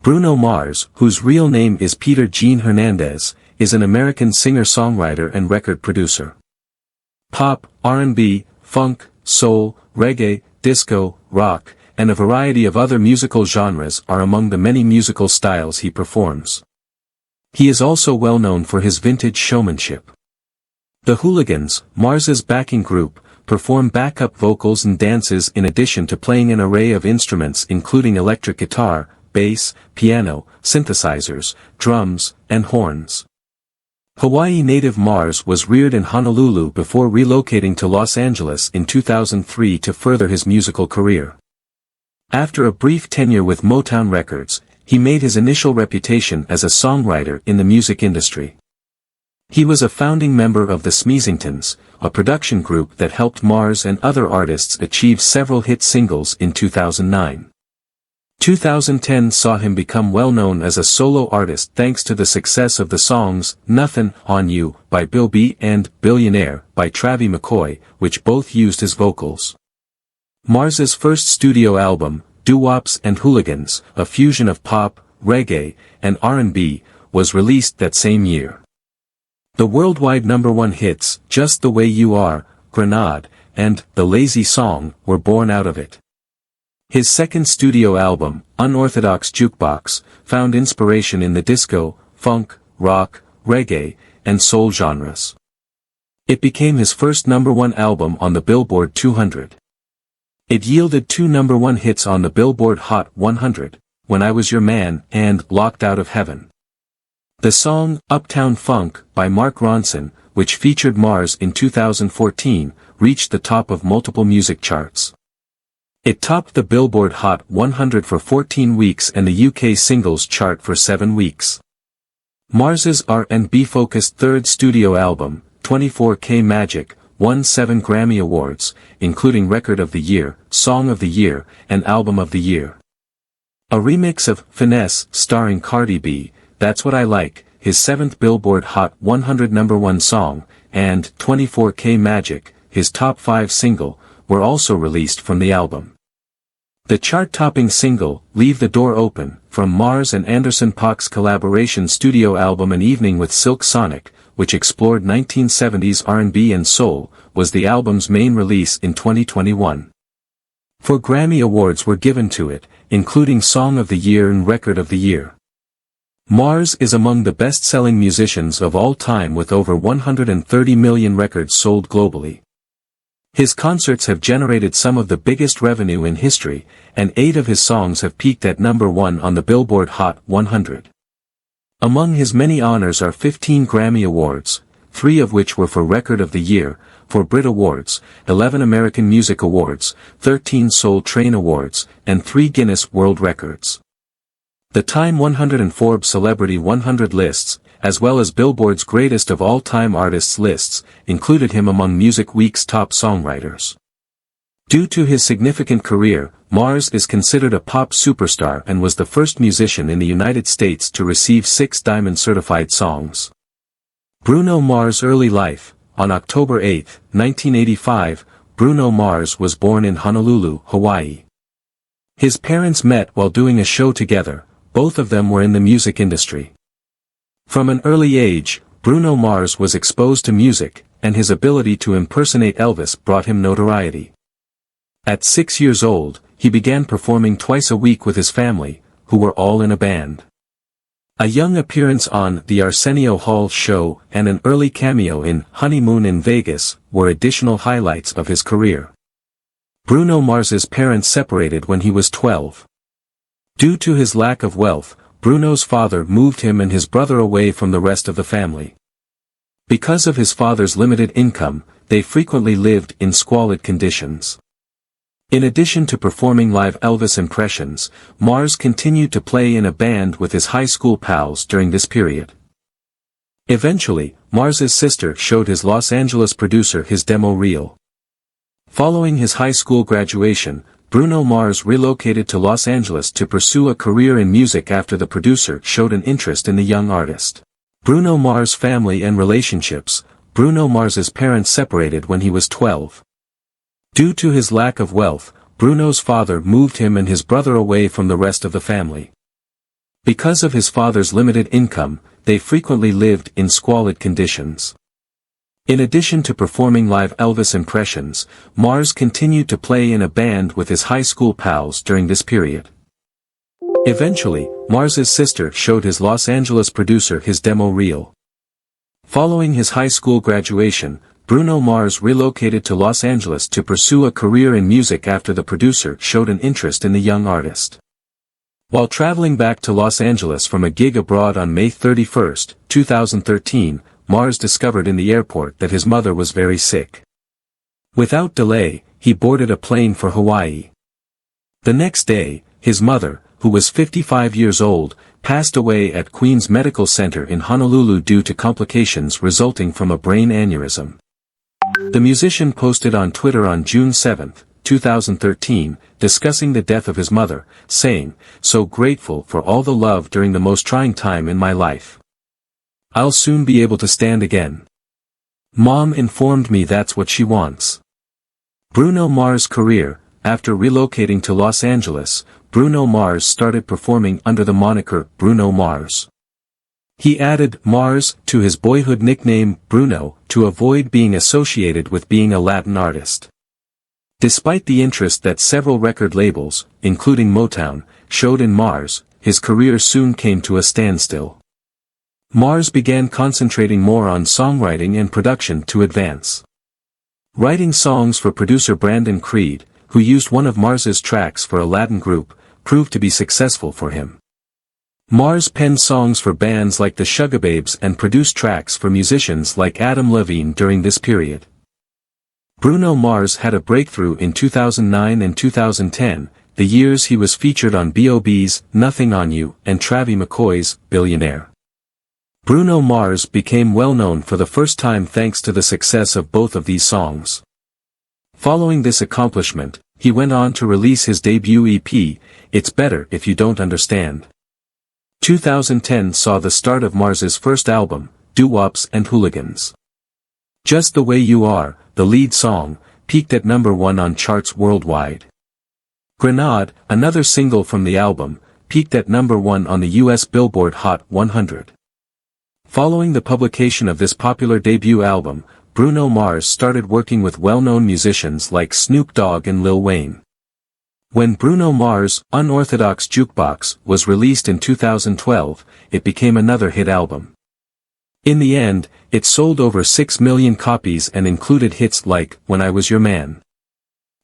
Bruno Mars, whose real name is Peter Gene Hernandez, is an American singer-songwriter and record producer. Pop, R&B, funk, soul, reggae, disco, rock, and a variety of other musical genres are among the many musical styles he performs. He is also well known for his vintage showmanship. The Hooligans, Mars's backing group, perform backup vocals and dances in addition to playing an array of instruments including electric guitar, bass, piano, synthesizers, drums, and horns. Hawaii native Mars was reared in Honolulu before relocating to Los Angeles in 2003 to further his musical career. After a brief tenure with Motown Records, he made his initial reputation as a songwriter in the music industry. He was a founding member of the Smeezingtons, a production group that helped Mars and other artists achieve several hit singles in 2009. 2010 saw him become well known as a solo artist thanks to the success of the songs Nothin' on You by Bill B and Billionaire by Travie McCoy, which both used his vocals. Mars's first studio album, Doo-Wops and Hooligans, a fusion of pop, reggae, and R&B, was released that same year. The worldwide #1 hits, Just the Way You Are, Grenade, and The Lazy Song, were born out of it. His second studio album, Unorthodox Jukebox, found inspiration in the disco, funk, rock, reggae, and soul genres. It became his first #1 album on the Billboard 200. It yielded 2 #1 hits on the Billboard Hot 100, When I Was Your Man and Locked Out of Heaven. The song, Uptown Funk, by Mark Ronson, which featured Mars in 2014, reached the top of multiple music charts. It topped the Billboard Hot 100 for 14 weeks and the UK singles chart for 7 weeks. Mars's R&B-focused third studio album, 24K Magic, won 7 Grammy Awards, including Record of the Year, Song of the Year, and Album of the Year. A remix of Finesse, starring Cardi B, That's What I Like, his 7th Billboard Hot 100 #1 song, and 24K Magic, his top 5 single, were also released from the album. The chart-topping single, Leave the Door Open, from Mars and Anderson .Paak's collaboration studio album An Evening with Silk Sonic, which explored 1970s R&B and soul, was the album's main release in 2021. 4 Grammy Awards were given to it, including Song of the Year and Record of the Year. Mars is among the best-selling musicians of all time with over 130 million records sold globally. His concerts have generated some of the biggest revenue in history, and 8 of his songs have peaked at #1 on the Billboard Hot 100. Among his many honors are 15 Grammy Awards, 3 of which were for Record of the Year, 4 Brit Awards, 11 American Music Awards, 13 Soul Train Awards, and 3 Guinness World Records. The Time 100 and Forbes Celebrity 100 lists, as well as Billboard's Greatest of All-Time Artists lists, included him among Music Week's top songwriters. Due to his significant career, Mars is considered a pop superstar and was the first musician in the United States to receive 6 Diamond-certified songs. Bruno Mars' early life. On October 8, 1985, Bruno Mars was born in Honolulu, Hawaii. His parents met while doing a show together, both of them were in the music industry. From an early age, Bruno Mars was exposed to music, and his ability to impersonate Elvis brought him notoriety. At 6 years old, he began performing twice a week with his family, who were all in a band. A young appearance on The Arsenio Hall Show and an early cameo in Honeymoon in Vegas were additional highlights of his career. Bruno Mars's parents separated when he was 12. Due to his lack of wealth, Bruno's father moved him and his brother away from the rest of the family. Because of his father's limited income, they frequently lived in squalid conditions. In addition to performing live Elvis impressions, Mars continued to play in a band with his high school pals during this period. Eventually, Mars's sister showed his Los Angeles producer his demo reel. Following his high school graduation, Bruno Mars relocated to Los Angeles to pursue a career in music after the producer showed an interest in the young artist. Bruno Mars' family and relationships. Bruno Mars's parents separated when he was 12. Due to his lack of wealth, Bruno's father moved him and his brother away from the rest of the family. Because of his father's limited income, they frequently lived in squalid conditions. In addition to performing live Elvis impressions, Mars continued to play in a band with his high school pals during this period. Eventually, Mars's sister showed his Los Angeles producer his demo reel. Following his high school graduation, Bruno Mars relocated to Los Angeles to pursue a career in music after the producer showed an interest in the young artist. While traveling back to Los Angeles from a gig abroad on May 31, 2013, Mars discovered in the airport that his mother was very sick. Without delay, he boarded a plane for Hawaii. The next day, his mother, who was 55 years old, passed away at Queens Medical Center in Honolulu due to complications resulting from a brain aneurysm. The musician posted on Twitter on June 7, 2013, discussing the death of his mother, saying, "So grateful for all the love during the most trying time in my life. I'll soon be able to stand again. Mom informed me that's what she wants." Bruno Mars' career. After relocating to Los Angeles, Bruno Mars started performing under the moniker Bruno Mars. He added Mars to his boyhood nickname Bruno to avoid being associated with being a Latin artist. Despite the interest that several record labels, including Motown, showed in Mars, his career soon came to a standstill. Mars began concentrating more on songwriting and production to advance. Writing songs for producer Brandon Creed, who used one of Mars's tracks for a Latin group, proved to be successful for him. Mars penned songs for bands like the Sugababes and produced tracks for musicians like Adam Levine during this period. Bruno Mars had a breakthrough in 2009 and 2010, the years he was featured on B.O.B.'s Nothing on You and Travie McCoy's Billionaire. Bruno Mars became well known for the first time thanks to the success of both of these songs. Following this accomplishment, he went on to release his debut EP, It's Better If You Don't Understand. 2010 saw the start of Mars's first album, Doo-Wops and Hooligans. Just the Way You Are, the lead song, peaked at #1 on charts worldwide. Grenade, another single from the album, peaked at #1 on the US Billboard Hot 100. Following the publication of this popular debut album, Bruno Mars started working with well-known musicians like Snoop Dogg and Lil Wayne. When Bruno Mars' Unorthodox Jukebox was released in 2012, it became another hit album. In the end, it sold over 6 million copies and included hits like When I Was Your Man.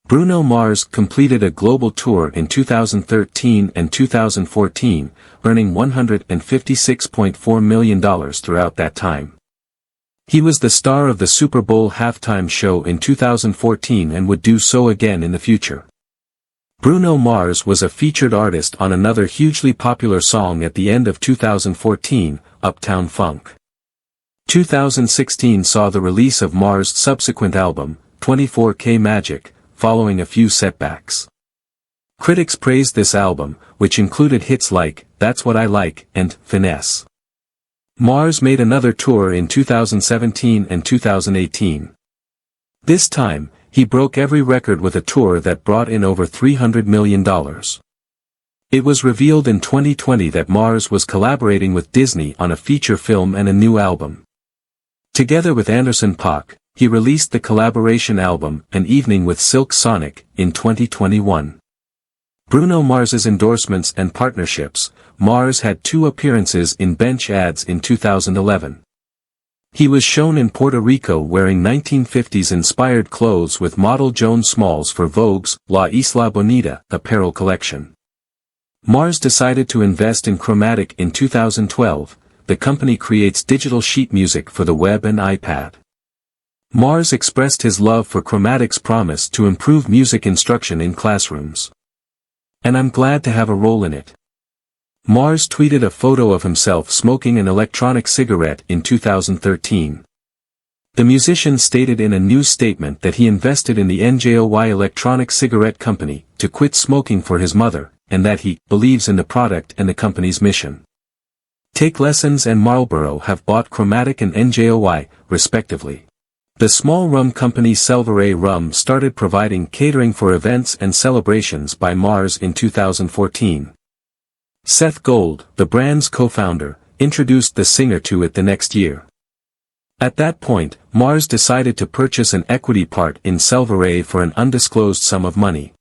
Bruno Mars completed a global tour in 2013 and 2014, earning $156.4 million throughout that time. He was the star of the Super Bowl halftime show in 2014 and would do so again in the future. Bruno Mars was a featured artist on another hugely popular song at the end of 2014, Uptown Funk. 2016 saw the release of Mars' subsequent album, 24K Magic, following a few setbacks. Critics praised this album, which included hits like That's What I Like and Finesse. Mars made another tour in 2017 and 2018. This time, he broke every record with a tour that brought in over $300 million. It was revealed in 2020 that Mars was collaborating with Disney on a feature film and a new album. Together with Anderson .Paak, he released the collaboration album An Evening with Silk Sonic in 2021. Bruno Mars's endorsements and partnerships. Mars had 2 appearances in Bench ads in 2011. He was shown in Puerto Rico wearing 1950s-inspired clothes with model Joan Smalls for Vogue's La Isla Bonita apparel collection. Mars decided to invest in Chromatic in 2012. The company creates digital sheet music for the web and iPad. Mars expressed his love for Chromatic's promise to improve music instruction in classrooms. And I'm glad to have a role in it. Mars tweeted a photo of himself smoking an electronic cigarette in 2013. The musician stated in a news statement that he invested in the NJOY electronic cigarette company to quit smoking for his mother, and that he believes in the product and the company's mission. Take Lessons and Marlboro have bought Chromatic and NJOY, respectively. The small rum company Selvaray Rum started providing catering for events and celebrations by Mars in 2014. Seth Gold, the brand's co-founder, introduced the singer to it the next year. At that point, Mars decided to purchase an equity part in Selvaray for an undisclosed sum of money.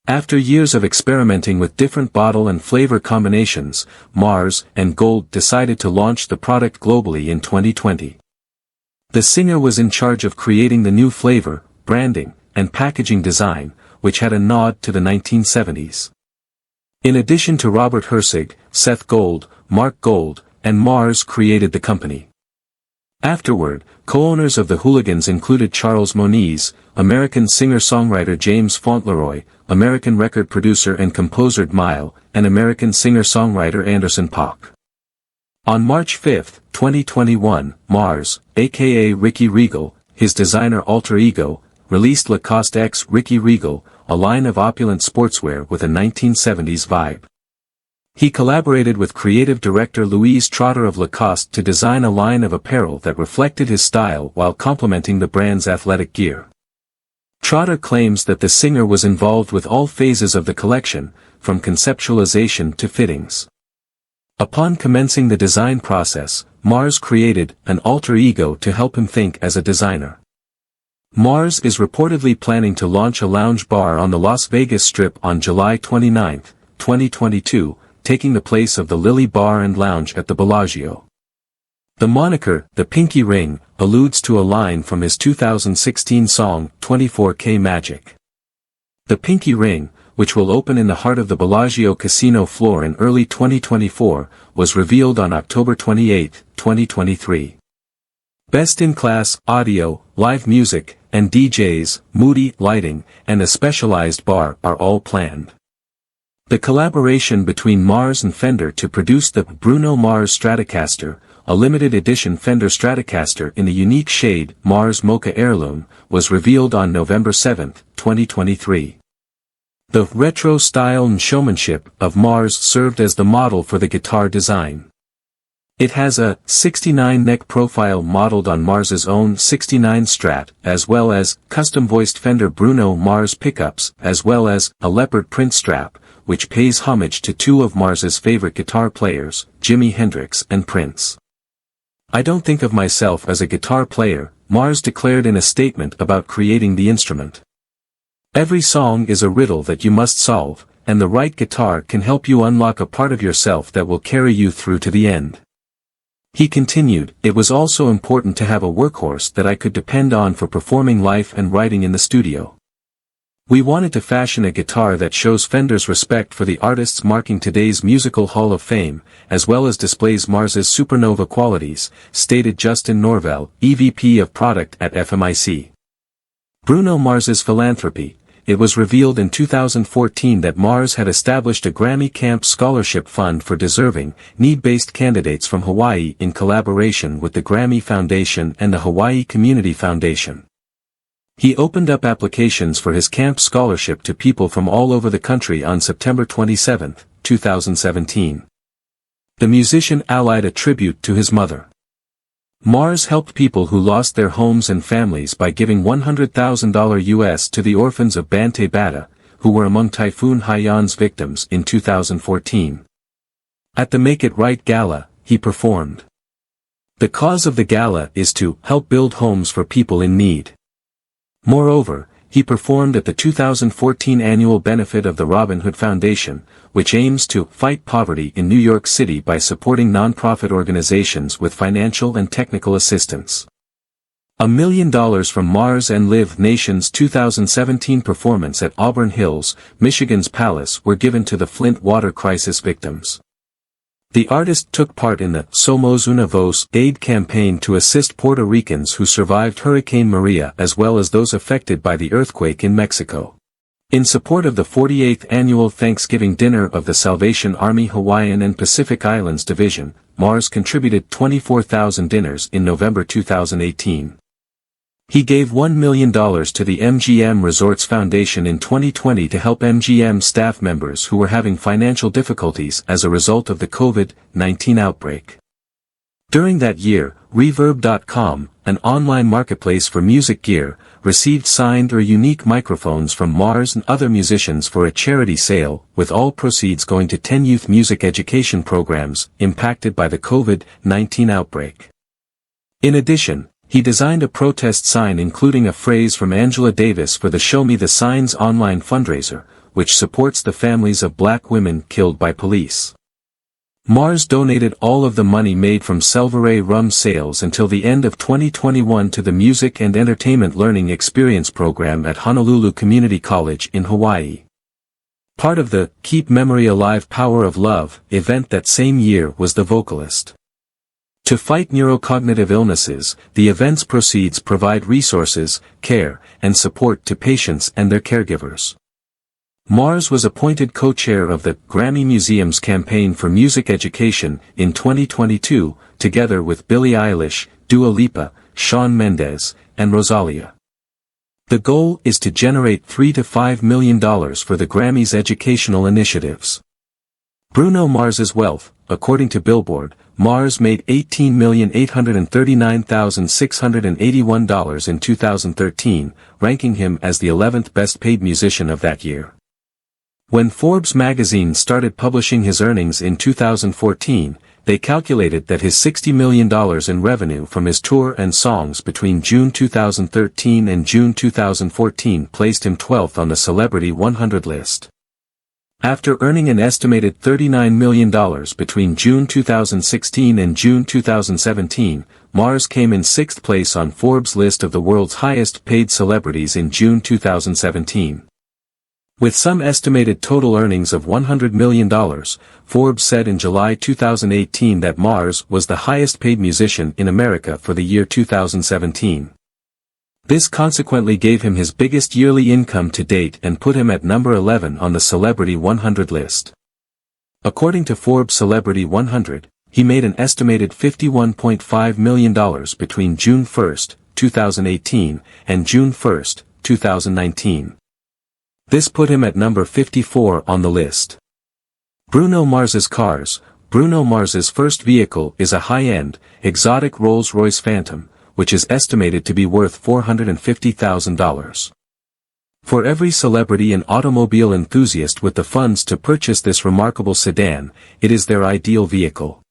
After years of experimenting with different bottle and flavor combinations, Mars and Gold decided to launch the product globally in 2020. The singer was in charge of creating the new flavor, branding, and packaging design, which had a nod to the 1970s. In addition to Robert Hersig, Seth Gold, Mark Gold, and Mars created the company. Afterward, co-owners of the Hooligans included Charles Moniz, American singer-songwriter James Fauntleroy, American record producer and composer Mile, and American singer-songwriter Anderson .Paak. On March 5, 2021, Mars, aka Ricky Regal, his designer alter ego, released Lacoste X Ricky Regal, a line of opulent sportswear with a 1970s vibe. He collaborated with creative director Louise Trotter of Lacoste to design a line of apparel that reflected his style while complementing the brand's athletic gear. Trotter claims that the singer was involved with all phases of the collection, from conceptualization to fittings. Upon commencing the design process, Mars created an alter ego to help him think as a designer. Mars is reportedly planning to launch a lounge bar on the Las Vegas Strip on July 29, 2022, taking the place of the Lily Bar and Lounge at the Bellagio. The moniker, The Pinky Ring, alludes to a line from his 2016 song, 24K Magic. The Pinky Ring, which will open in the heart of the Bellagio casino floor in early 2024, was revealed on October 28, 2023. Best-in-class, audio, live music, and DJs, moody lighting, and a specialized bar are all planned. The collaboration between Mars and Fender to produce the Bruno Mars Stratocaster, a limited edition Fender Stratocaster in the unique shade Mars Mocha Heirloom, was revealed on November 7, 2023. The retro style and showmanship of Mars served as the model for the guitar design. It has a 69 neck profile modeled on Mars's own 69 Strat, as well as custom-voiced Fender Bruno Mars pickups, as well as a leopard print strap, which pays homage to two of Mars's favorite guitar players, Jimi Hendrix and Prince. "I don't think of myself as a guitar player," Mars declared in a statement about creating the instrument. "Every song is a riddle that you must solve, and the right guitar can help you unlock a part of yourself that will carry you through to the end." He continued, "It was also important to have a workhorse that I could depend on for performing live and writing in the studio. We wanted to fashion a guitar that shows Fender's respect for the artists marking today's musical Hall of Fame, as well as displays Mars's supernova qualities," stated Justin Norvell, EVP of Product at FMIC. Bruno Mars's philanthropy. It was revealed in 2014 that Mars had established a Grammy Camp Scholarship Fund for deserving, need-based candidates from Hawaii in collaboration with the Grammy Foundation and the Hawaii Community Foundation. He opened up applications for his camp scholarship to people from all over the country on September 27, 2017. The musician allied a tribute to his mother. Mars helped people who lost their homes and families by giving $100,000 US to the orphans of Bante Bata, who were among Typhoon Haiyan's victims in 2014. At the Make It Right Gala, he performed. The cause of the gala is to help build homes for people in need. Moreover, he performed at the 2014 annual benefit of the Robin Hood Foundation, which aims to fight poverty in New York City by supporting nonprofit organizations with financial and technical assistance. $1 million from Mars and Live Nation's 2017 performance at Auburn Hills, Michigan's Palace were given to the Flint water crisis victims. The artist took part in the Somos Una Voz aid campaign to assist Puerto Ricans who survived Hurricane Maria as well as those affected by the earthquake in Mexico. In support of the 48th annual Thanksgiving dinner of the Salvation Army Hawaiian and Pacific Islands Division, Mars contributed 24,000 dinners in November 2018. He gave $1 million to the MGM Resorts Foundation in 2020 to help MGM staff members who were having financial difficulties as a result of the COVID-19 outbreak. During that year, Reverb.com, an online marketplace for music gear, received signed or unique microphones from Mars and other musicians for a charity sale, with all proceeds going to 10 youth music education programs impacted by the COVID-19 outbreak. In addition, he designed a protest sign including a phrase from Angela Davis for the Show Me the Signs online fundraiser, which supports the families of black women killed by police. Mars donated all of the money made from Selvaray rum sales until the end of 2021 to the Music and Entertainment Learning Experience program at Honolulu Community College in Hawaii. Part of the Keep Memory Alive Power of Love event that same year was the vocalist. To fight neurocognitive illnesses, the event's proceeds provide resources, care, and support to patients and their caregivers. Mars was appointed co-chair of the Grammy Museum's campaign for music education in 2022, together with Billie Eilish, Dua Lipa, Shawn Mendes, and Rosalia. The goal is to generate $3 to $5 million for the Grammy's educational initiatives. Bruno Mars's wealth, according to Billboard, Mars made $18,839,681 in 2013, ranking him as the 11th best-paid musician of that year. When Forbes magazine started publishing his earnings in 2014, they calculated that his $60 million in revenue from his tour and songs between June 2013 and June 2014 placed him 12th on the Celebrity 100 list. After earning an estimated $39 million between June 2016 and June 2017, Mars came in 6th place on Forbes' list of the world's highest-paid celebrities in June 2017. With some estimated total earnings of $100 million, Forbes said in July 2018 that Mars was the highest-paid musician in America for the year 2017. This consequently gave him his biggest yearly income to date and put him at number 11 on the Celebrity 100 list. According to Forbes Celebrity 100, he made an estimated $51.5 million between June 1, 2018, and June 1, 2019. This put him at number 54 on the list. Bruno Mars's cars. Bruno Mars's first vehicle is a high-end, exotic Rolls-Royce Phantom, which is estimated to be worth $450,000. For every celebrity and automobile enthusiast with the funds to purchase this remarkable sedan, it is their ideal vehicle.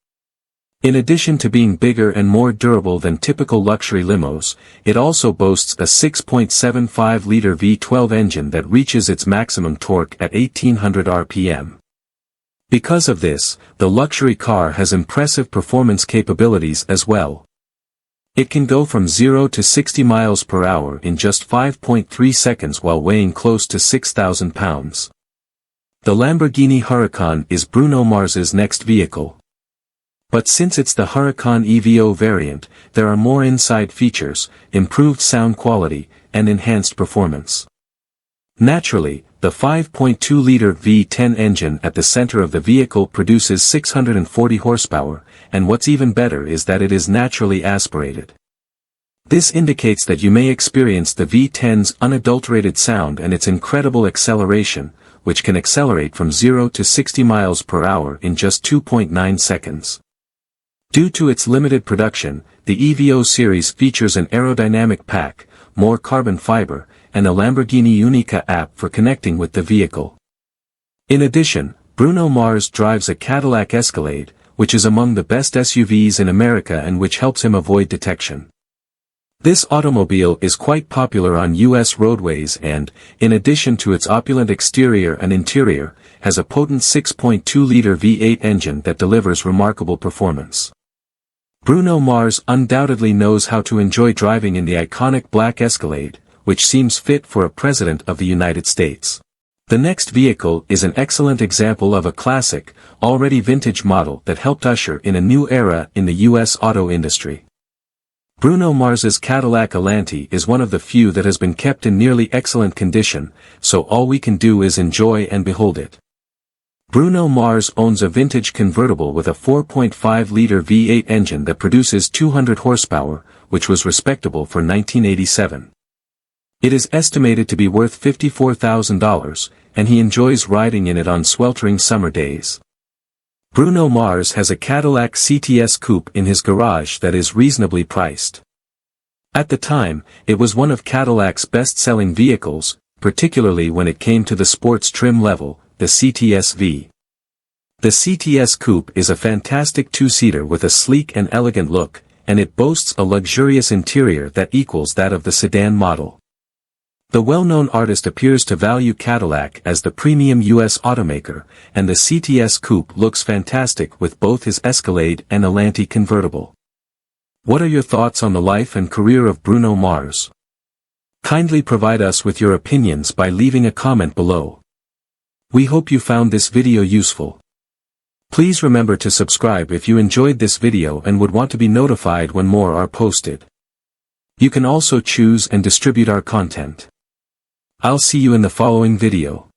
In addition to being bigger and more durable than typical luxury limos, it also boasts a 6.75-liter V12 engine that reaches its maximum torque at 1800 rpm. Because of this, the luxury car has impressive performance capabilities as well. It can go from 0 to 60 miles per hour in just 5.3 seconds while weighing close to 6,000 pounds. The Lamborghini Huracan is Bruno Mars's next vehicle. But since it's the Huracan EVO variant, there are more inside features, improved sound quality, and enhanced performance. Naturally, the 5.2-liter V10 engine at the center of the vehicle produces 640 horsepower, and what's even better is that it is naturally aspirated. This indicates that you may experience the V10's unadulterated sound and its incredible acceleration, which can accelerate from 0 to 60 miles per hour in just 2.9 seconds. Due to its limited production, the EVO series features an aerodynamic pack, more carbon fiber, and a Lamborghini Unica app for connecting with the vehicle. In addition, Bruno Mars drives a Cadillac Escalade, which is among the best SUVs in America and which helps him avoid detection. This automobile is quite popular on U.S. roadways and, in addition to its opulent exterior and interior, has a potent 6.2-liter V8 engine that delivers remarkable performance. Bruno Mars undoubtedly knows how to enjoy driving in the iconic black Escalade, which seems fit for a president of the United States. The next vehicle is an excellent example of a classic, already vintage model that helped usher in a new era in the U.S. auto industry. Bruno Mars's Cadillac Alante is one of the few that has been kept in nearly excellent condition, so all we can do is enjoy and behold it. Bruno Mars owns a vintage convertible with a 4.5-liter V8 engine that produces 200 horsepower, which was respectable for 1987. It is estimated to be worth $54,000, and he enjoys riding in it on sweltering summer days. Bruno Mars has a Cadillac CTS coupe in his garage that is reasonably priced. At the time, it was one of Cadillac's best-selling vehicles, particularly when it came to the sports trim level, the CTS-V. The CTS Coupe is a fantastic two-seater with a sleek and elegant look, and it boasts a luxurious interior that equals that of the sedan model. The well-known artist appears to value Cadillac as the premium U.S. automaker, and the CTS Coupe looks fantastic with both his Escalade and Elantra convertible. What are your thoughts on the life and career of Bruno Mars? Kindly provide us with your opinions by leaving a comment below. We hope you found this video useful. Please remember to subscribe if you enjoyed this video and would want to be notified when more are posted. You can also choose and distribute our content. I'll see you in the following video.